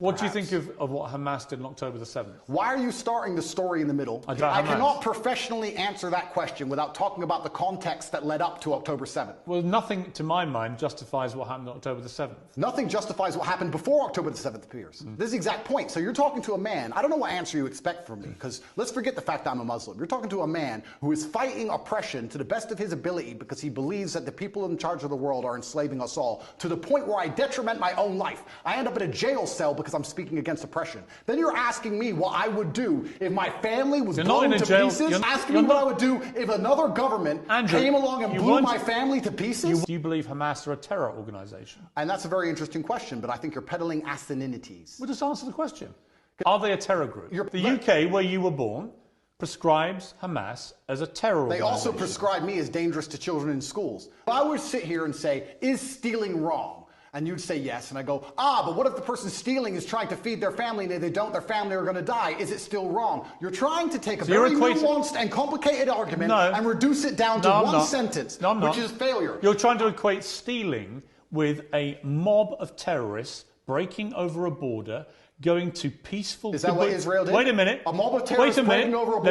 What do you think of what Hamas did on October the 7th? Why are you starting the story in the middle? I cannot professionally answer that question without talking about the context that led up to October 7th. Well, nothing, to my mind, justifies what happened on October the 7th. Nothing justifies what happened before October the 7th, Piers. This is the exact point. So you're talking to a man, I don't know what answer you expect from me, because let's forget the fact that I'm a Muslim. You're talking to a man who is fighting oppression to the best of his ability because he believes that the people in charge of the world are enslaving us all, to the point where I detriment my own life. I end up in a jail cell because I'm speaking against oppression. Then you're asking me what I would do if my family was blown to pieces? You're asking me what I would do if another government came along and blew my family to pieces? Do you believe Hamas are a terror organization? And that's a very interesting question, but I think you're peddling asininities. Well, just answer the question. Are they a terror group? The UK, where you were born, prescribes Hamas as a terror organization. They also prescribe me as dangerous to children in schools. If I would sit here and say, is stealing wrong? And you'd say yes, and I go, but what if the person stealing is trying to feed their family, and if they don't, their family are going to die? Is it still wrong? You're trying to take a very nuanced and complicated argument and reduce it down to one sentence, which is failure. You're trying to equate stealing with a mob of terrorists breaking over a border, going to peaceful... Is that what Israel did? Wait a minute. A mob of terrorists breaking over a border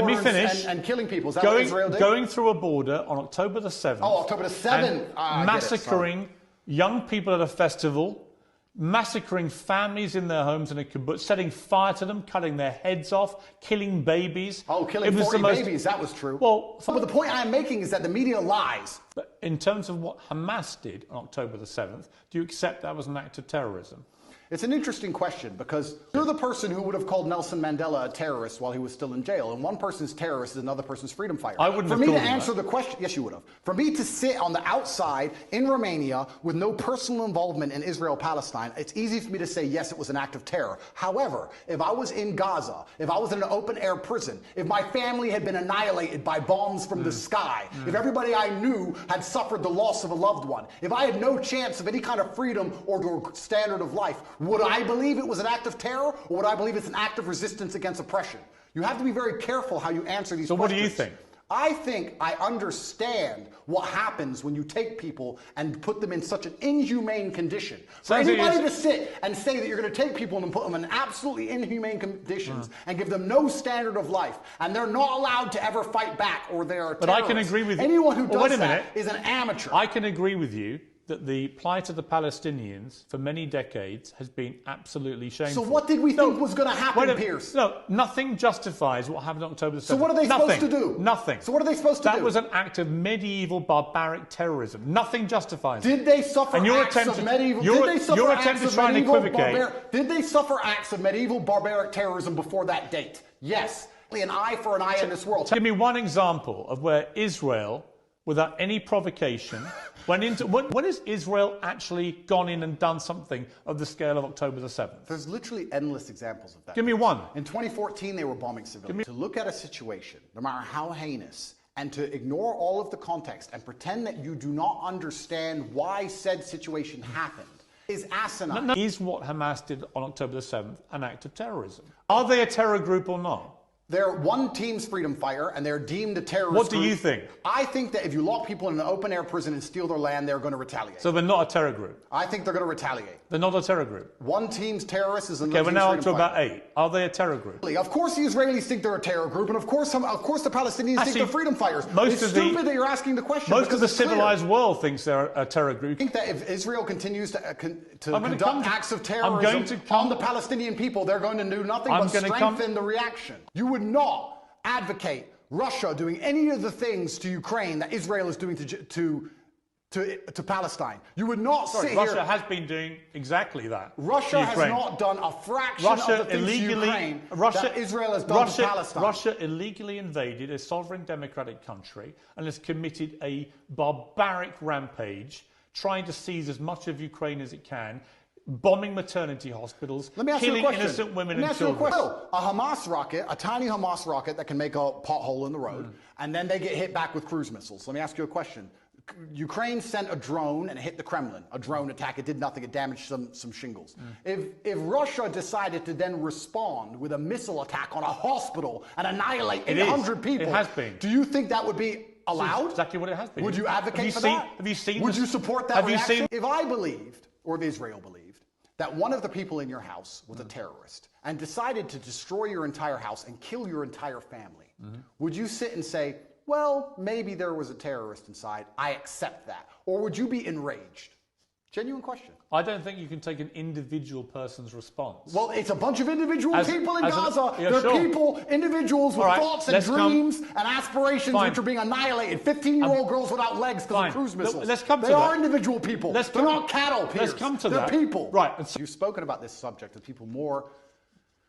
and killing people. Is that what Israel did? Going through a border on October the 7th. Oh, October the 7th. Massacring young people at a festival, massacring families in their homes in a kibbutz, setting fire to them, cutting their heads off, killing babies. Oh, killing 40 babies, that was true. Well, but the point I'm making is that the media lies. But in terms of what Hamas did on October the 7th, do you accept that was an act of terrorism? It's an interesting question, because you're the person who would have called Nelson Mandela a terrorist while he was still in jail, and one person's terrorist is another person's freedom fighter. I wouldn't have For me to answer the question, yes, you would have. For me to sit on the outside in Romania with no personal involvement in Israel-Palestine, it's easy for me to say, yes, it was an act of terror. However, if I was in Gaza, if I was in an open-air prison, if my family had been annihilated by bombs from the sky, if everybody I knew had suffered the loss of a loved one, if I had no chance of any kind of freedom or standard of life, would I believe it was an act of terror, or would I believe it's an act of resistance against oppression? You have to be very careful how you answer these questions. So what do you think? I think I understand what happens when you take people and put them in such an inhumane condition. For anybody to sit and say that you're going to take people and put them in absolutely inhumane conditions and give them no standard of life, and they're not allowed to ever fight back, or they are terrorists. But I can agree with you. Anyone who does that is an amateur. I can agree with you that the plight of the Palestinians for many decades has been absolutely shameful. So what did we think was going to happen, Piers? No, nothing justifies what happened on October the 7th. So what are they supposed to do? Nothing. So what are they supposed to do? That was an act of medieval barbaric terrorism. Nothing justifies it. Did they suffer acts of medieval... Did they suffer acts of medieval barbaric terrorism before that date? Yes. An eye for an eye in this world. Give me one example of where Israel, without any provocation, when has Israel actually gone in and done something of the scale of October the 7th? There's literally endless examples of that. Give me one. In 2014, they were bombing civilians. To look at a situation, no matter how heinous, and to ignore all of the context and pretend that you do not understand why said situation happened is asinine. Is what Hamas did on October the 7th an act of terrorism? Are they a terror group or not? They're one team's freedom fighter, and they're deemed a terrorist What do group. you think? I think that if you lock people in an open-air prison and steal their land, they're going to retaliate. So they're not a terror group? I think they're going to retaliate. They're not a terror group? One team's terrorist is another team's freedom fighter. Okay, we're now up to about 8. Are they a terror group? Of course the Israelis think they're a terror group, and of course the Palestinians think they're freedom fighters. It's stupid that you're asking the question. Most of the civilized world thinks they're a terror group. I think that if Israel continues to conduct acts of terrorism on the Palestinian people, they're going to do nothing but strengthen the reaction. You would not advocate Russia doing any of the things to Ukraine that Israel is doing to Palestine. You would not sit here... Russia has been doing exactly that. Russia has not done a fraction of the things to Ukraine that Israel has done to Palestine. Russia illegally invaded a sovereign democratic country and has committed a barbaric rampage, trying to seize as much of Ukraine as it can, bombing maternity hospitals, killing innocent women and children. A Hamas rocket, a tiny Hamas rocket that can make a pothole in the road, and then they get hit back with cruise missiles. Let me ask you a question. Ukraine sent a drone and it hit the Kremlin. A drone attack. It did nothing. It damaged some shingles. If Russia decided to then respond with a missile attack on a hospital and annihilate 800 people, it has been. Do you think that would be allowed? That's exactly what it has been. Would you advocate for that? Have you seen? Would you support that reaction? If I believed, or if Israel believed, that one of the people in your house was a terrorist and decided to destroy your entire house and kill your entire family, would you sit and say, well, maybe there was a terrorist inside, I accept that? Or would you be enraged? Genuine question. I don't think you can take an individual person's response. Well, it's a bunch of individual people in Gaza. Yeah, They're sure. people, individuals with thoughts and dreams and aspirations which are being annihilated. 15-year-old girls without legs because of cruise missiles. Let's come to they that. are individual people. They're not cattle, Piers. Let's come to They're that. people. Right. You've spoken about this subject with people more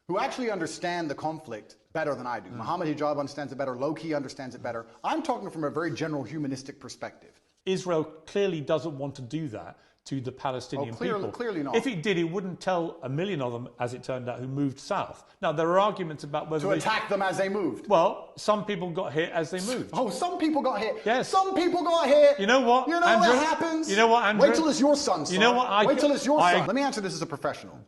who actually understand the conflict better than I do. Mohammed Hijab understands it better. Low-key understands it better. I'm talking from a very general humanistic perspective. Israel clearly doesn't want to do that to the Palestinian people. Clearly not. If it did, it wouldn't tell a million of them, as it turned out, who moved south. Now, there are arguments about whether to attack them as they moved. Well, some people got hit as they moved. Oh, some people got hit. Yes. Some people got hit. You know what, You know Andrew? what happens? You know what, Andrew? Wait till it's your son, son. You know what? Wait till it's your son. Let me answer this as a professional.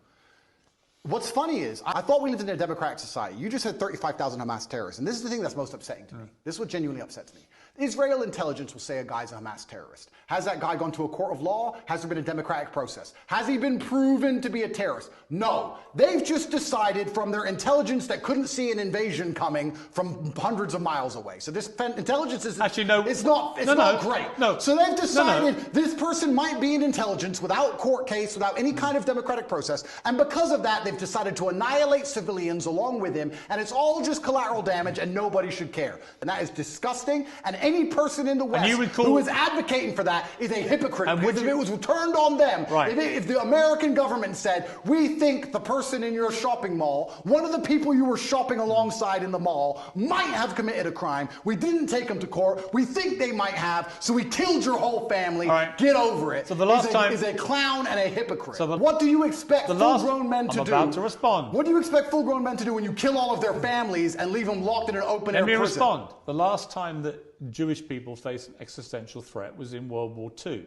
What's funny is, I thought we lived in a democratic society. You just said 35,000 Hamas terrorists, and this is the thing that's most upsetting to me. This is what genuinely upsets me. Israel intelligence will say a guy's a Hamas terrorist. Has that guy gone to a court of law? Has there been a democratic process? Has he been proven to be a terrorist? No. They've just decided from their intelligence that couldn't see an invasion coming from hundreds of miles away. So this intelligence is actually no. It's not great. No. So they've decided this person might be in intelligence without court case, without any kind of democratic process, and because of that, they've decided to annihilate civilians along with him, and it's all just collateral damage, and nobody should care. And that is disgusting. And any person in the West who is advocating for that is a hypocrite. Because if it was turned on them, if the American government said, we think the person in your shopping mall, one of the people you were shopping alongside in the mall, might have committed a crime. We didn't take them to court. We think they might have, so we killed your whole family. Get over it. So the last time is a clown and a hypocrite. So what do you expect full-grown men to do? I'm about to respond. What do you expect full-grown men to do when you kill all of their families and leave them locked in an open-air prison? Let me respond. The last time that Jewish people faced an existential threat was in World War II.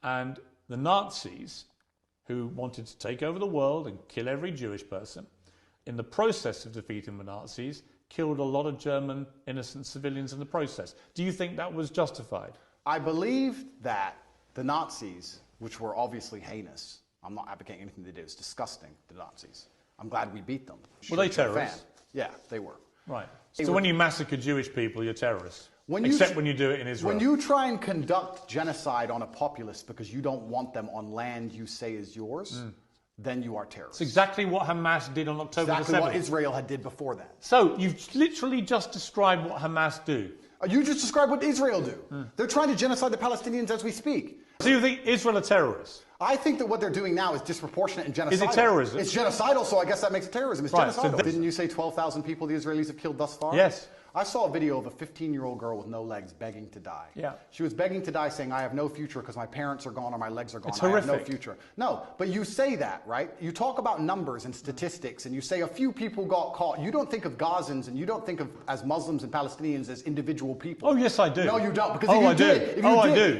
And the Nazis, who wanted to take over the world and kill every Jewish person, in the process of defeating the Nazis, killed a lot of German innocent civilians in the process. Do you think that was justified? I believe that the Nazis, which were obviously heinous, I'm not advocating anything they did, it's disgusting, the Nazis. I'm glad we beat them. Were they terrorists? Yeah, they were. Right. So when you massacre Jewish people, you're terrorists. Except when you do it in Israel. When you try and conduct genocide on a populace because you don't want them on land you say is yours, then you are terrorists. It's exactly what Hamas did on October the 7th. Exactly what Israel did before that. So you've literally just described what Hamas do. You just described what Israel do. They're trying to genocide the Palestinians as we speak. So you think Israel are terrorists? I think that what they're doing now is disproportionate and genocidal. Is it terrorism? It's genocidal, so I guess that makes it terrorism. It's genocidal. So didn't you say 12,000 people the Israelis have killed thus far? Yes. I saw a video of a 15-year-old girl with no legs begging to die. Yeah. She was begging to die saying, I have no future because my parents are gone or my legs are gone. It's horrific. I have horrific. no future. No, but you say that, right? You talk about numbers and statistics and you say a few people got caught. You don't think of Gazans and you don't think of as Muslims and Palestinians as individual people. Oh, yes, I do. No, you don't. Because if you I did,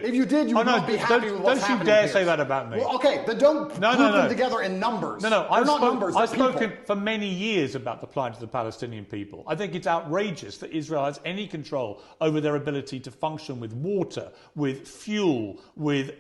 do. If you did, you would not be happy with what's happening. Don't you dare say that about me. Well, okay, then don't group them together in numbers. No, they're not numbers, they're I've spoken people. for many years about the plight of the Palestinian people. I think it's outrageous that Israel has any control over their ability to function with water, with fuel, with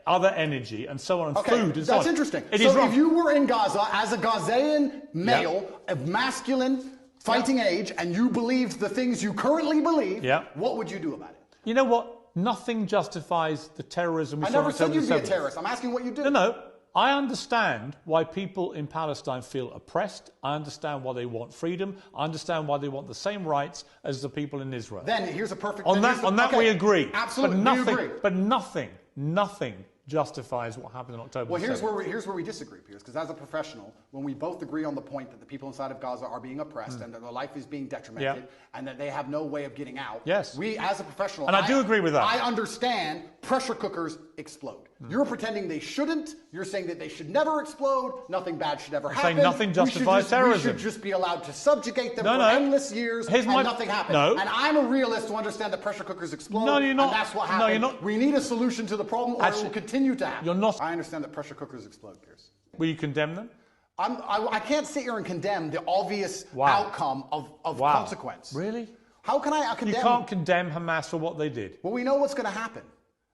other energy, and so on, and food, and so on. That's interesting. It so is wrong. If you were in Gaza as a Gazan male of masculine fighting age, and you believed the things you currently believe, what would you do about it? You know what? Nothing justifies the terrorism we saw on I never said October you'd the be a 7th. terrorist. I'm asking what you do. No. I understand why people in Palestine feel oppressed. I understand why they want freedom. I understand why they want the same rights as the people in Israel. Then here's a perfect... On that we agree. Absolutely, we agree. But nothing justifies what happened on October Well, 7th. here's where we disagree, Piers, because as a professional, when we both agree on the point that the people inside of Gaza are being oppressed and that their life is being detrimented and that they have no way of getting out, we, as a professional... And I do agree with that. I understand pressure cookers explode. You're pretending they shouldn't. You're saying that they should never explode. Nothing bad should ever happen. Saying nothing justifies terrorism. We should just be allowed to subjugate them for endless years and nothing happens. And I'm a realist who understands that pressure cookers explode. No, you're not. And that's what happened. No, you're not. We need a solution to the problem or it will continue to happen. You're not. I understand that pressure cookers explode, Piers. Will you condemn them? I can't sit here and condemn the obvious outcome of consequence. Really? How can I condemn? You can't condemn Hamas for what they did. Well, we know what's going to happen.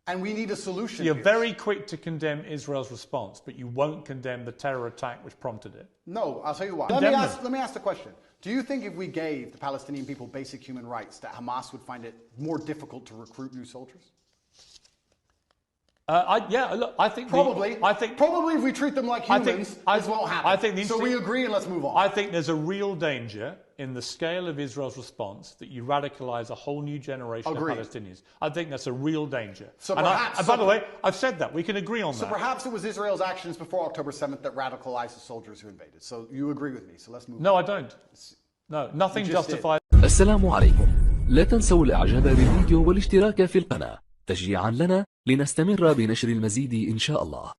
And we need a solution. You're very quick to condemn Israel's response, but you won't condemn the terror attack which prompted it. No, I'll tell you why. Let me ask the question. Do you think if we gave the Palestinian people basic human rights, that Hamas would find it more difficult to recruit new soldiers? I think probably. Probably if we treat them like humans, this won't happen. So we agree and let's move on. I think there's a real danger in the scale of Israel's response that you radicalize a whole new generation of Palestinians. I think that's a real danger. So perhaps, by the way, I've said that. We can agree on that. So perhaps it was Israel's actions before October 7th that radicalized the soldiers who invaded. So you agree with me. So let's move on. No, I don't. No, nothing justifies. السلام عليكم. لا تنسوا الإعجاب بالفيديو والاشتراك في القناة تشجيعا لنا لنستمر بنشر المزيد إن شاء الله.